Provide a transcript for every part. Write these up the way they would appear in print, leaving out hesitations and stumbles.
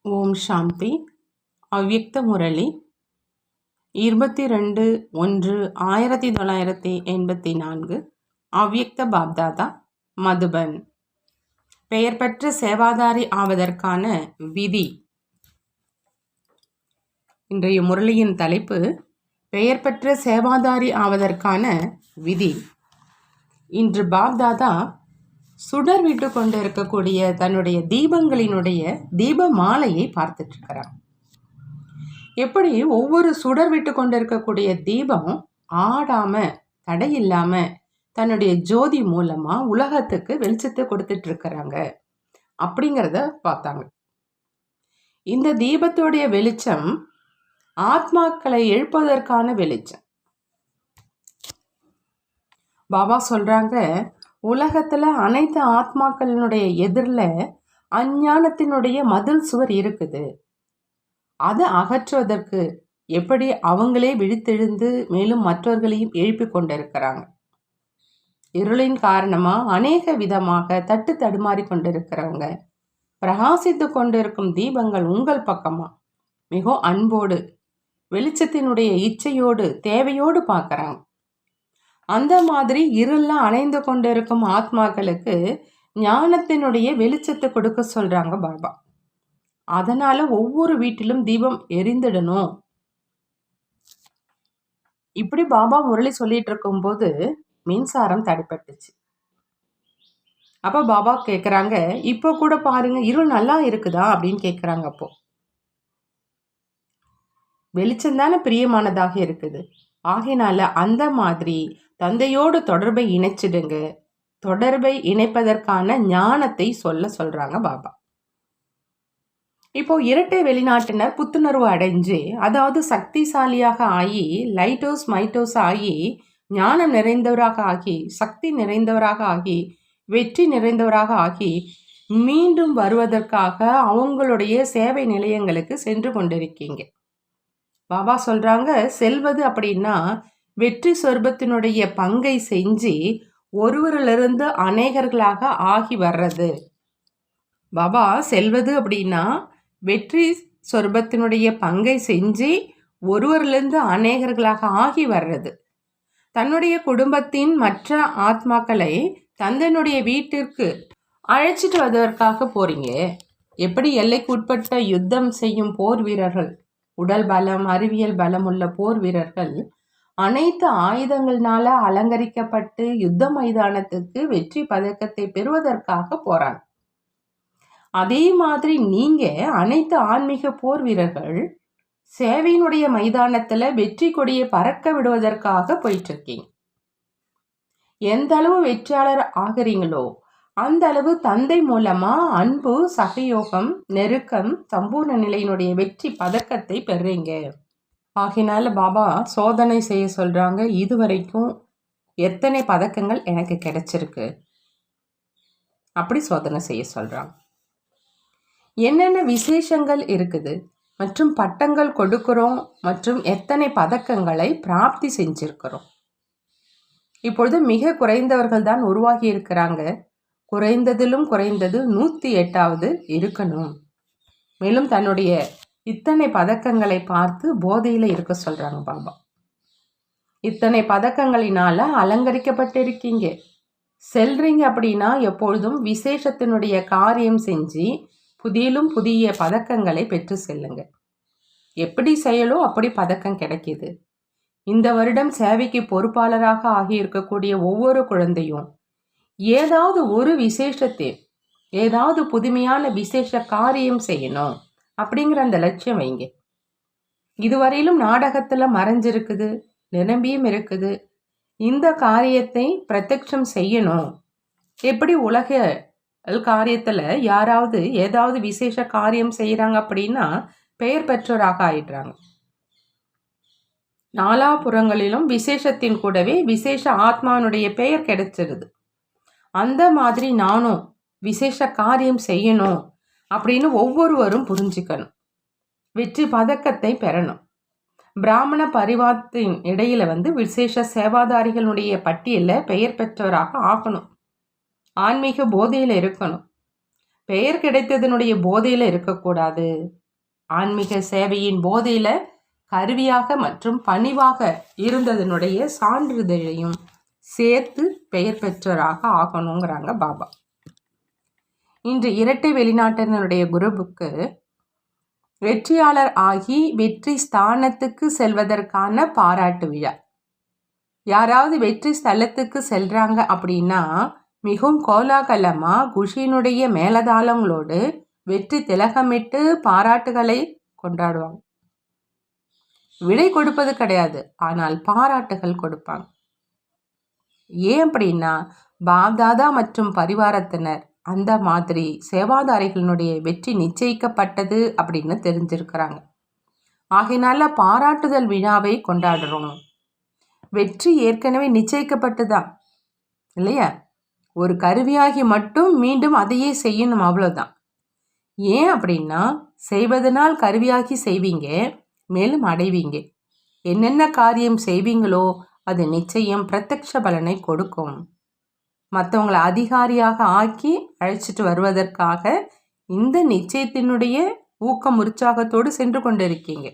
ஓம் சாந்தி. அவ்யக்த முரளி 22/1/1984. அவ்யக்த பாப்தாதா, மதுபன். பெயர் பெற்ற சேவாதாரி ஆவதற்கான விதி. இன்றைய முரளியின் தலைப்பு பெயர் பெற்ற சேவாதாரி ஆவதற்கான விதி. இன்று பாப்தாதா சுடர் விட்டு கொண்டு இருக்கக்கூடிய தன்னுடைய தீபங்களினுடைய தீப மாலையை பார்த்துட்டு இருக்கிறார். எப்படி ஒவ்வொரு சுடர் விட்டு கொண்டு இருக்கக்கூடிய தீபம் ஆடாம தடையில்லாம தன்னுடைய ஜோதி மூலமா உலகத்துக்கு வெளிச்சத்தை கொடுத்துட்டு இருக்கிறாங்க அப்படிங்கிறத பார்த்தாங்க. இந்த தீபத்துடைய வெளிச்சம் ஆத்மாக்களை எழுப்பதற்கான வெளிச்சம். பாபா சொல்றாங்க, உலகத்துல அனைத்து ஆத்மாக்களினுடைய எதிரில் அஞ்ஞானத்தினுடைய மதில் சுவர் இருக்குது. அதை அகற்றுவதற்கு எப்படி அவங்களே விழித்தெழுந்து மேலும் மற்றவர்களையும் எழுப்பி கொண்டிருக்கிறாங்க. இருளின் காரணமா அநேக விதமாக தட்டு தடுமாறி கொண்டிருக்கிறவங்க பிரகாசித்து கொண்டிருக்கும் தீபங்கள் உங்கள் பக்கமா மிக அன்போடு வெளிச்சத்தினுடைய இச்சையோடு தேவையோடு பார்க்கறாங்க. அந்த மாதிரி இருளெல்லாம் அணைந்து கொண்டிருக்கும் ஆத்மாக்களுக்கு ஞானத்தினுடைய வெளிச்சத்தை கொடுக்க சொல்றாங்க பாபா. அதனால ஒவ்வொரு வீட்டிலும் தீபம் எரிந்துடணும். இப்படி பாபா முரளி சொல்லிட்டு இருக்கும் போது மின்சாரம் தடைப்பட்டுச்சு. அப்ப பாபா கேக்குறாங்க, இப்போ கூட பாருங்க இருள் நல்லா இருக்குதா அப்படின்னு கேக்குறாங்க. அப்போ வெளிச்சம் தானே பிரியமானதாக இருக்குது. ஆகினால அந்த மாதிரி தந்தையோடு தொடர்பை இணைச்சிடுங்க. தொடர்பை இணைப்பதற்கான ஞானத்தை சொல்றாங்க பாபா. இப்போ இரட்டை வெளிநாட்டினர் புத்துணர்வு அடைஞ்சு, அதாவது சக்திசாலியாக ஆகி, லைட்டோஸ் மைட்டோஸ் ஆகி, ஞானம் நிறைந்தவராக ஆகி, சக்தி நிறைந்தவராக ஆகி, வெற்றி நிறைந்தவராக ஆகி மீண்டும் வருவதற்காக அவங்களுடைய சேவை நிலையங்களுக்கு சென்று கொண்டிருக்கீங்க. பாபா சொல்றாங்க, செல்வது அப்படின்னா வெற்றி சொர்பத்தினுடைய பங்கை செஞ்சு ஒருவரிலிருந்து அநேகர்களாக ஆகி வர்றது. பாபா செல்வது அப்படின்னா வெற்றி சொர்பத்தினுடைய பங்கை செஞ்சு ஒருவரிலிருந்து அநேகர்களாக ஆகி வர்றது. தன்னுடைய குடும்பத்தின் மற்ற ஆத்மாக்களை தந்தனுடைய வீட்டிற்கு அழைச்சிட்டு வருவதற்காக போறீங்க. எப்படி எல்லைக்கு உட்பட்ட யுத்தம் செய்யும் போர் வீரர்கள், உடல் பலம் அறிவியல் பலம் உள்ள போர் வீரர்கள் அனைத்து ஆயுதங்கள்னால அலங்கரிக்கப்பட்டு யுத்த மைதானத்துக்கு வெற்றி பதக்கத்தை பெறுவதற்காக போறாங்க. அதே மாதிரி நீங்க அனைத்து ஆன்மீக போர் வீரர்கள் சேவையினுடைய மைதானத்துல வெற்றி கொடியை பறக்க விடுவதற்காக போயிட்டு இருக்கீங்க. எந்த அளவு வெற்றியாளர் ஆகிறீங்களோ அந்த அளவு தந்தை மூலமா அன்பு, சகயோகம், நெருக்கம், சம்பூர்ண நிலையினுடைய வெற்றி பதக்கத்தை பெறுறீங்க. ஆகினால பாபா சோதனை செய்ய சொல்றாங்க. இதுவரைக்கும் எத்தனை பதக்கங்கள் எனக்கு கிடைச்சிருக்கு அப்படி சோதனை செய்ய சொல்றாங்க. என்னென்ன விசேஷங்கள் இருக்குது மற்றும் பட்டங்கள் கொடுக்கிறோம் மற்றும் எத்தனை பதக்கங்களை பிராப்தி செஞ்சிருக்கிறோம். இப்பொழுது மிக குறைந்தவர்கள் தான் உருவாகி இருக்கிறாங்க. குறைந்ததிலும் குறைந்தது 108வது இருக்கணும். மேலும் தன்னுடைய இத்தனை பதக்கங்களை பார்த்து போதையில இருக்க சொல்றாங்க பாபா. இத்தனை பதக்கங்களினால அலங்கரிக்கப்பட்டிருக்கீங்க. செல்றீங்க அப்படின்னா எப்பொழுதும் விசேஷத்தினுடைய காரியம் செஞ்சு புதியிலும் புதிய பதக்கங்களை பெற்று செல்லுங்க. எப்படி செயலோ அப்படி பதக்கம் கிடைக்கிது. இந்த வருடம் சேவைக்கு பொறுப்பாளராக ஆகி இருக்கக்கூடிய ஒவ்வொரு குழந்தையும் ஏதாவது ஒரு விசேஷத்தை, ஏதாவது புதுமையான விசேஷ காரியம் செய்யணும் அப்படிங்கிற அந்த லட்சியம் வைங்க. இதுவரையிலும் நாடகத்துல மறைஞ்சிருக்குது, நிரம்பியும் இருக்குது. இந்த காரியத்தை பிரத்யட்சம் செய்யணும். எப்படி உலக காரியத்துல யாராவது ஏதாவது விசேஷ காரியம் செய்யறாங்க அப்படின்னா பெயர் பெற்றோராக ஆயிடுறாங்க. நாலாபுறங்களிலும் விசேஷத்தின் கூடவே விசேஷ ஆத்மானுடைய பெயர் கிடைச்சிருது. அந்த மாதிரி நானும் விசேஷ காரியம் செய்யணும் அப்படின்னு ஒவ்வொருவரும் புரிஞ்சுக்கணும். வெற்றி பதக்கத்தை பெறணும். பிராமண பரிவாரத்தின் இடையில விசேஷ சேவாதாரிகளுடைய பட்டியலில் பெயர் பெற்றவராக ஆகணும். ஆன்மீக போதையில் இருக்கணும். பெயர் கிடைத்ததனுடைய போதையில இருக்கக்கூடாது. ஆன்மீக சேவையின் போதையில கருவியாக மற்றும் பணிவாக இருந்ததனுடைய சான்றிதழையும் சேர்த்து பெயர் பெற்றோராக ஆகணுங்கிறாங்க பாபா. இன்று இரட்டை வெளிநாட்டினருடைய குருவுக்கு வெற்றியாளர் ஆகி வெற்றி ஸ்தானத்துக்கு செல்வதற்கான பாராட்டு விழா. யாராவது வெற்றி ஸ்தலத்துக்கு செல்றாங்க அப்படின்னா மிகவும் கோலாகலமா குஷியினுடைய மேலதாளங்களோடு வெற்றி திலகமிட்டு பாராட்டுகளை கொண்டாடுவாங்க. விடை கொடுப்பது கிடையாது, ஆனால் பாராட்டுகள் கொடுப்பாங்க. ஏன் அப்படின்னா பாப்தாதா மற்றும் பரிவாரத்தினர் அந்த மாதிரி சேவாதாரிகளினுடைய வெற்றி நிச்சயிக்கப்பட்டது அப்படின்னு தெரிஞ்சிருக்கிறாங்க. ஆகையினால பாராட்டுதல் விழாவை கொண்டாடுறோம். வெற்றி ஏற்கனவே நிச்சயிக்கப்பட்டுதான் இல்லையா? ஒரு கருவியாகி மட்டும் மீண்டும் அதையே செய்யணும், அவ்வளோதான். ஏன் அப்படின்னா செய்வதனால் கருவியாகி செய்வீங்க, மேலும் அடைவீங்க. என்னென்ன காரியம் செய்வீங்களோ அது நிச்சயம் பிரத்யக்ஷ பலனை கொடுக்கும். மற்றவங்களை அதிகாரியாக ஆக்கி அழைச்சிட்டு வருவதற்காக இந்த நிச்சயத்தினுடைய ஊக்கம் உற்சாகத்தோடு சென்று கொண்டிருக்கீங்க.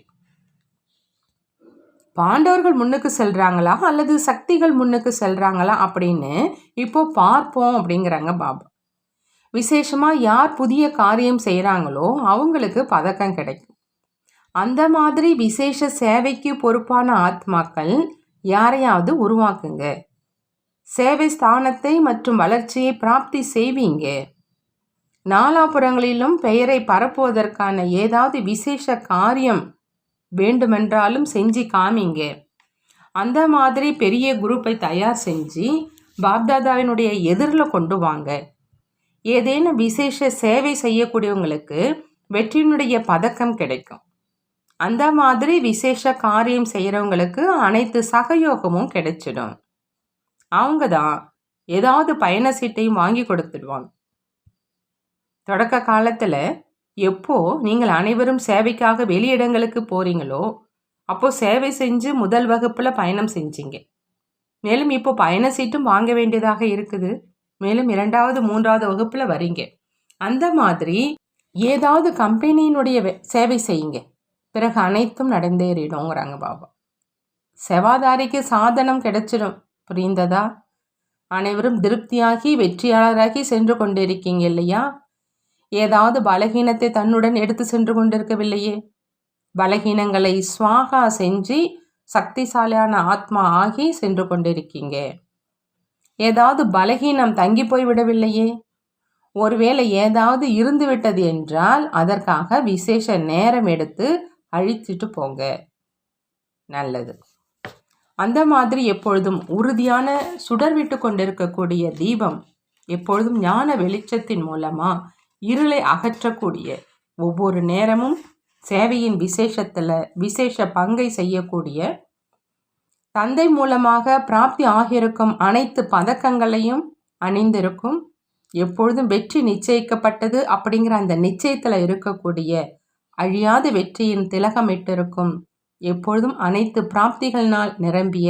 பாண்டவர்கள் முன்னுக்கு செல்றாங்களா அல்லது சக்திகள் முன்னுக்கு செல்றாங்களா அப்படின்னு இப்போ பார்ப்போம் அப்படிங்கிறாங்க பாபா. விசேஷமா யார் புதிய காரியம் செய்கிறாங்களோ அவங்களுக்கு பதக்கம் கிடைக்கும். அந்த மாதிரி விசேஷ சேவைக்கு பொறுப்பான ஆத்மாக்கள் யாரையாவது உருவாக்குங்க. சேவை ஸ்தானத்தை மற்றும் வளர்ச்சியை பிராப்தி செய்வீங்க. நாலாபுறங்களிலும் பெயரை பரப்புவதற்கான ஏதாவது விசேஷ காரியம் வேண்டுமென்றாலும் செஞ்சு காமிங்க. அந்த மாதிரி பெரிய குரூப்பை தயார் செஞ்சு பாப்தாதாவினுடைய எதிரில் கொண்டு வாங்க. ஏதேனும் விசேஷ சேவை செய்யக்கூடியவங்களுக்கு வெற்றியினுடைய பதக்கம் கிடைக்கும். அந்த மாதிரி விசேஷ காரியம் செய்கிறவங்களுக்கு அனைத்து சகயோகமும் கிடைச்சிடும். அவங்க தான் ஏதாவது பயண சீட்டையும் வாங்கி கொடுத்துடுவாங்க. தொடக்க காலத்தில் எப்போ நீங்கள் அனைவரும் சேவைக்காக வெளியிடங்களுக்கு போகிறீங்களோ அப்போ சேவை செஞ்சு முதல் வகுப்பில் பயணம் செஞ்சீங்க. மேலும் இப்போ பயண சீட்டும் வாங்க வேண்டியதாக இருக்குது. மேலும் 2வது 3வது வகுப்பில் வரீங்க. அந்த மாதிரி ஏதாவது கம்பெனியினுடைய சேவை செய்யுங்க. பிறகு அனைத்தும் நடந்தேறிடுங்கிறாங்க பாபா. செவாதாரிக்கு சாதனம் கிடைச்சிடும். புரிந்ததா? அனைவரும் திருப்தியாகி வெற்றியாளராகி சென்று கொண்டிருக்கீங்க இல்லையா? ஏதாவது பலகீனத்தை தன்னுடன் எடுத்து சென்று கொண்டிருக்கவில்லையே. பலகீனங்களை ஸ்வாகா செஞ்சு சக்திசாலியான ஆத்மா ஆகி சென்று கொண்டிருக்கீங்க. ஏதாவது பலகீனம் தங்கி போய்விடவில்லையே. ஒருவேளை ஏதாவது இருந்து விட்டது என்றால் அதற்காக விசேஷ நேரம் எடுத்து அழிச்சிட்டு போங்க. நல்லது. அந்த மாதிரி எப்பொழுதும் உறுதியான சுடர் விட்டு கொண்டிருக்கக்கூடிய தீபம் எப்பொழுதும் ஞான வெளிச்சத்தின் மூலமா இருளை அகற்றக்கூடிய, ஒவ்வொரு நேரமும் சேவையின் விசேஷ பங்கை செய்யக்கூடிய, தந்தை மூலமாக பிராப்தி ஆகியிருக்கும் அனைத்து பதக்கங்களையும் அணிந்திருக்கும், எப்பொழுதும் வெற்றி நிச்சயிக்கப்பட்டது அப்படிங்கிற அந்த நிச்சயத்தில் இருக்கக்கூடிய அழியாத வெற்றியின் திலகமிட்டிருக்கும், எப்பொழுதும் அனைத்து பிராப்திகளினால் நிரம்பிய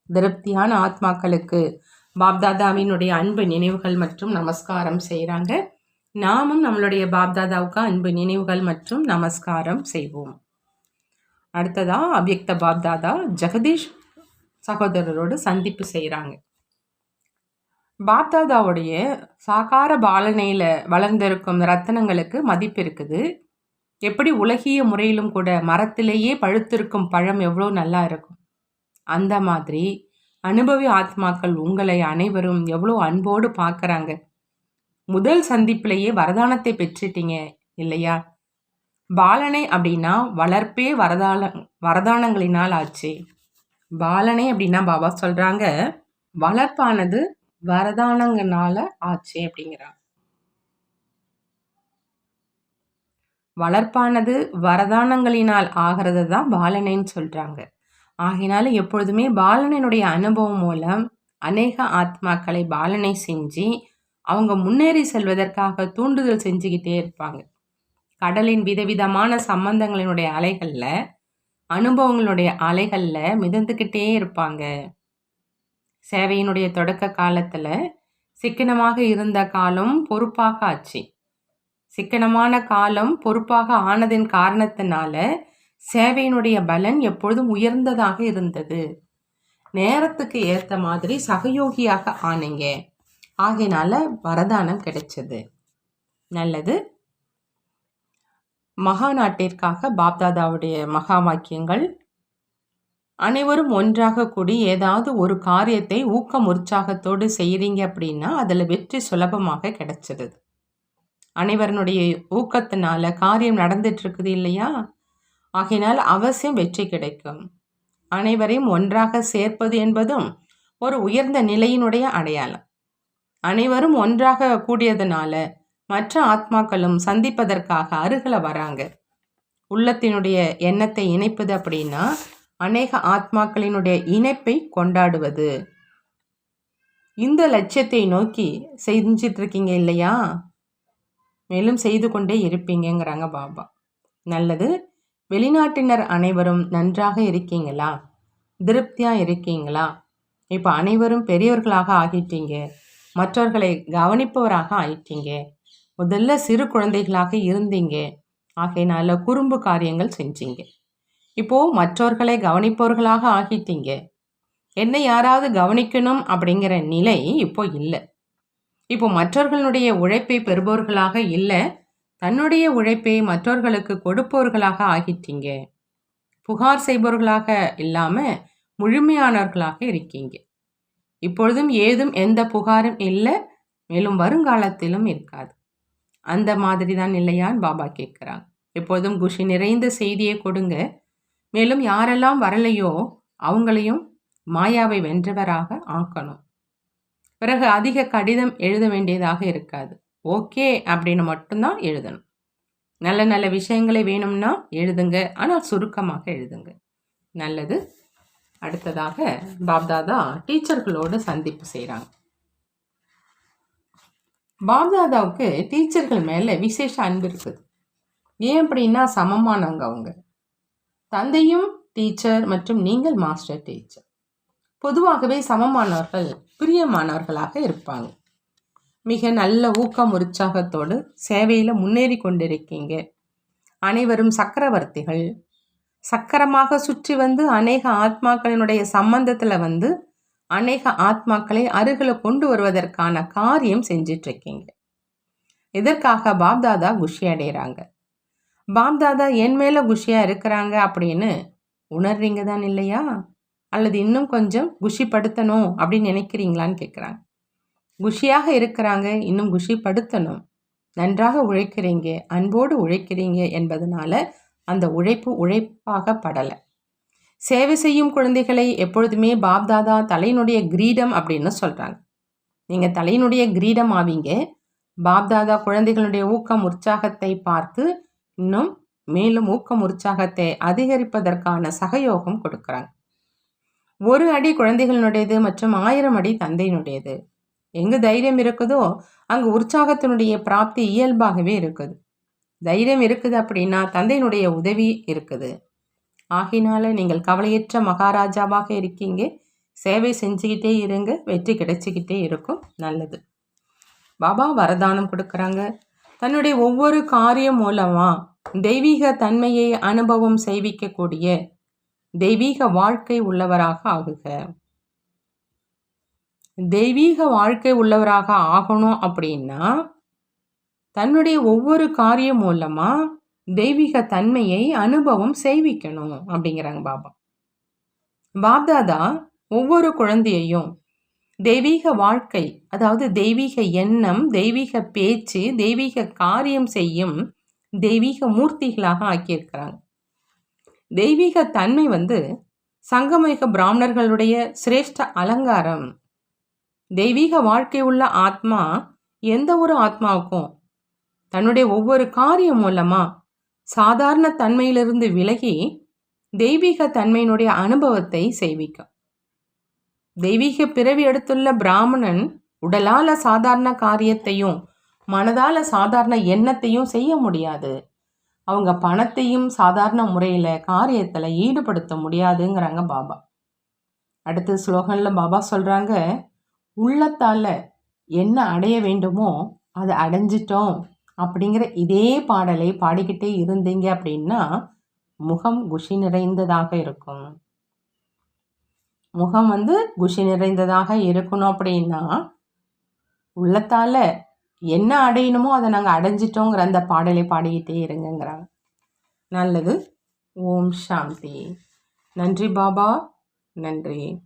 திருப்தியான ஆத்மாக்களுக்கு பாப்தாதாவினுடைய அன்பு நினைவுகள் மற்றும் நமஸ்காரம் செய்கிறாங்க. நாமும் நம்மளுடைய பாப்தாதாவுக்கு அன்பு நினைவுகள் மற்றும் நமஸ்காரம் செய்வோம். அடுத்ததா அவ்யக்த பாப்தாதா ஜெகதீஷ் சகோதரரோடு சந்திப்பு செய்கிறாங்க. பாப்தாதாவுடைய சாகார பாலனையில் வளர்ந்திருக்கும் ரத்தனங்களுக்கு மதிப்பு இருக்குது. எப்படி உலகிய முறையிலும் கூட மரத்திலேயே பழுத்திருக்கும் பழம் எவ்வளோ நல்லா இருக்கும், அந்த மாதிரி அனுபவி ஆத்மாக்கள் உங்களை அனைவரும் எவ்வளோ அன்போடு பார்க்குறாங்க. முதல் சந்திப்பிலேயே வரதானத்தை பெற்றுட்டீங்க இல்லையா? பாலனை அப்படின்னா வளர்ப்பே வரதானங்களினால் ஆச்சு. பாலனை அப்படின்னா பாபா சொல்கிறாங்க வளர்ப்பானது வரதானங்களால ஆச்சு அப்படிங்கிறாங்க. வளர்ப்பானது வரதானங்களினால் ஆகிறது தான் பாலனைன்னு சொல்கிறாங்க. ஆகினால எப்பொழுதுமே பாலனையினுடைய அனுபவம் மூலம் அநேக ஆத்மாக்களை பாலனை செஞ்சு அவங்க முன்னேறி செல்வதற்காக தூண்டுதல் செஞ்சுக்கிட்டே இருப்பாங்க. கடலின் விதவிதமான சம்பந்தங்களினுடைய அலைகளில், அனுபவங்களுடைய அலைகளில் மிதந்துக்கிட்டே இருப்பாங்க. சேவையினுடைய தொடக்க காலத்தில் சிக்கனமாக இருந்த காலம் பொறுப்பாக ஆச்சு. சிக்கனமான காலம் பொறுப்பாக ஆனதின் காரணத்தினால சேவையினுடைய பலன் எப்பொழுதும் உயர்ந்ததாக இருந்தது. நேரத்துக்கு ஏற்ற மாதிரி சகயோகியாக ஆனீங்க, ஆகையினால வரதானம் கிடைச்சது. நல்லது. மகா நாட்டிற்காக பாப்தாதாவுடைய மகா வாக்கியங்கள். அனைவரும் ஒன்றாக கூடி ஏதாவது ஒரு காரியத்தை ஊக்கம் உற்சாகத்தோடு செய்கிறீங்க அப்படின்னா அதில் வெற்றி சுலபமாக கிடைச்சிடுது. அனைவருடைய ஊக்கத்தினால காரியம் நடந்துட்டு இருக்குது இல்லையா? ஆகையினால் அவசியம் வெற்றி கிடைக்கும். அனைவரையும் ஒன்றாக சேர்ப்பது என்பதும் ஒரு உயர்ந்த நிலையினுடைய அடையாளம். அனைவரும் ஒன்றாக கூடியதுனால மற்ற ஆத்மாக்களும் சந்திப்பதற்காக அருகில் வராங்க. உள்ளத்தினுடைய எண்ணத்தை இணைப்பது அப்படின்னா அநேக ஆத்மாக்களினுடைய இணைப்பை கொண்டாடுவது. இந்த லட்சியத்தை நோக்கி செஞ்சிட்டு இருக்கீங்க இல்லையா? மேலும் செய்து கொண்டே இருப்பீங்கிறாங்க பாபா. நல்லது. வெளிநாட்டினர் அனைவரும் நன்றாக இருக்கீங்களா? திருப்தியாக இருக்கீங்களா? இப்போ அனைவரும் பெரியவர்களாக ஆகிட்டீங்க, மற்றவர்களை கவனிப்பவராக ஆயிட்டீங்க. முதல்ல சிறு குழந்தைகளாக இருந்தீங்க, ஆகையினால குறும்பு காரியங்கள் செஞ்சீங்க. இப்போது மற்றவர்களை கவனிப்பவர்களாக ஆகிட்டீங்க. என்னை யாராவது கவனிக்கணும் அப்படிங்கிற நிலை இப்போ இல்லை. இப்போ மற்றவர்களுடைய உழைப்பை பெறுபவர்களாக இல்லை, தன்னுடைய உழைப்பை மற்றவர்களுக்கு கொடுப்பவர்களாக ஆகிட்டீங்க. புகார் செய்பவர்களாக இல்லாமல் முழுமையானவர்களாக இருக்கீங்க. இப்பொழுதும் ஏதும் எந்த புகாரும் இல்லை, மேலும் வருங்காலத்திலும் இருக்காது. அந்த மாதிரி தான் இல்லையான்னு பாபா கேட்குறாங்க. எப்போதும் குஷி நிறைந்த செய்தியை கொடுங்க. மேலும் யாரெல்லாம் வரலையோ அவங்களையும் மாயாவை வென்றவராக ஆக்கணும். பிறகு அதிக கடிதம் எழுத வேண்டியதாக இருக்காது. ஓகே அப்படின்னு மட்டும்தான் எழுதணும். நல்ல நல்ல விஷயங்களை வேணும்னா எழுதுங்க, ஆனால் சுருக்கமாக எழுதுங்க. நல்லது. அடுத்ததாக பாப்தாதா டீச்சர்களோடு சந்திப்பு செய்கிறாங்க. பாப்தாதாவுக்கு டீச்சர்கள் மேலே விசேஷ அன்பு இருக்குது. ஏன் அப்படின்னா சமமானவங்க அவங்க. தந்தையும் டீச்சர் மற்றும் நீங்கள் மாஸ்டர் டீச்சர். பொதுவாகவே சமமானவர்கள் பிரியமானவர்களாக இருப்பாங்க. மிக நல்ல ஊக்கம் உற்சாகத்தோடு சேவையில் முன்னேறி கொண்டிருக்கீங்க. அனைவரும் சக்கரவர்த்திகள். சக்கரமாக சுற்றி வந்து அநேக ஆத்மாக்களினுடைய சம்பந்தத்தில் வந்து அநேக ஆத்மாக்களை அருகில் கொண்டு வருவதற்கான காரியம் செஞ்சிட்ருக்கீங்க. இதற்காக பாப்தாதா குஷி அடைகிறாங்க. பாப்தாதா என் மேலே குஷியாக இருக்கிறாங்க அப்படின்னு உணர்றீங்க தான் இல்லையா? அல்லது இன்னும் கொஞ்சம் குஷிப்படுத்தணும் அப்படின்னு நினைக்கிறீங்களான்னு கேட்குறாங்க. குஷியாக இருக்கிறாங்க, இன்னும் குஷிப்படுத்தணும். நன்றாக உழைக்கிறீங்க, அன்போடு உழைக்கிறீங்க என்பதனால அந்த உழைப்பு உழைப்பாக படலை. சேவை செய்யும் குழந்தைகளை எப்பொழுதுமே பாப்தாதா தலையினுடைய கிரீடம் அப்படின்னு சொல்கிறாங்க. நீங்கள் தலையினுடைய கிரீடம் ஆவீங்க. பாப்தாதா குழந்தைகளுடைய ஊக்கம் உற்சாகத்தை பார்த்து இன்னும் மேலும் ஊக்கம் உற்சாகத்தை அதிகரிப்பதற்கான சகயோகம் கொடுக்குறாங்க. 1 அடி குழந்தைகளினுடையது மற்றும் 1000 அடி தந்தையினுடையது. எங்கு தைரியம் இருக்குதோ அங்கு உற்சாகத்தினுடைய பிராப்தி இயல்பாகவே இருக்குது. தைரியம் இருக்குது அப்படின்னா தந்தையினுடைய உதவி இருக்குது. ஆகினால நீங்கள் கவலையற்ற மகாராஜாவாக இருக்கீங்க. சேவை செஞ்சுக்கிட்டே இருங்க, வெற்றி கிடைச்சிக்கிட்டே இருக்கும். நல்லது. பாபா வரதானம் கொடுக்குறாங்க. தன்னுடைய ஒவ்வொரு காரியம் மூலமாக தெய்வீக தன்மையை அனுபவம் செய்விக்கக்கூடிய தெய்வீக வாழ்க்கை உள்ளவராக ஆகுக. தெய்வீக வாழ்க்கை உள்ளவராக ஆகணும் அப்படின்னா தன்னுடைய ஒவ்வொரு காரியம் மூலமாக தெய்வீக தன்மையை அனுபவம் செய்விக்கணும் அப்படிங்கிறாங்க பாபா. பாப்தாதா ஒவ்வொரு குழந்தையையும் தெய்வீக வாழ்க்கை, அதாவது தெய்வீக எண்ணம், தெய்வீக பேச்சு, தெய்வீக காரியம் செய்யும் தெய்வீக மூர்த்திகளாக ஆக்கியிருக்கிறாங்க. தெய்வீக தன்மை வந்து சங்கமயுக பிராமணர்களுடைய சிரேஷ்ட அலங்காரம். தெய்வீக வாழ்க்கை உள்ள ஆத்மா எந்த ஒரு ஆத்மாவுக்கும் தன்னுடைய ஒவ்வொரு காரியம் மூலமாக சாதாரண தன்மையிலிருந்து விலகி தெய்வீக தன்மையினுடைய அனுபவத்தை செய்விக்கும். தெய்வீக பிறவி எடுத்துள்ள பிராமணன் உடலால் சாதாரண காரியத்தையும் மனதால் சாதாரண எண்ணத்தையும் செய்ய முடியாது. அவங்க பணத்தையும் சாதாரண முறையில் காரியத்தில் ஈடுபடுத்த முடியாதுங்கிறாங்க பாபா. அடுத்த ஸ்லோகனில் பாபா சொல்கிறாங்க, உள்ளத்தால் என்ன அடைய வேண்டுமோ அதை அடைஞ்சிட்டோம் அப்படிங்கிற இதே பாடலை பாடிக்கிட்டே இருந்தீங்க அப்படின்னா முகம் குஷி நிறைந்ததாக இருக்கும். முகம் குஷி நிறைந்ததாக இருக்கணும் அப்படின்னா உள்ளத்தால என்ன அடையணுமோ அதை நாங்கள் அடைஞ்சிட்டோங்கிற அந்த பாடலை பாடிக்கிட்டே இருங்கிறாங்க. நல்லது. ஓம் சாந்தி. நன்றி பாபா. நன்றி.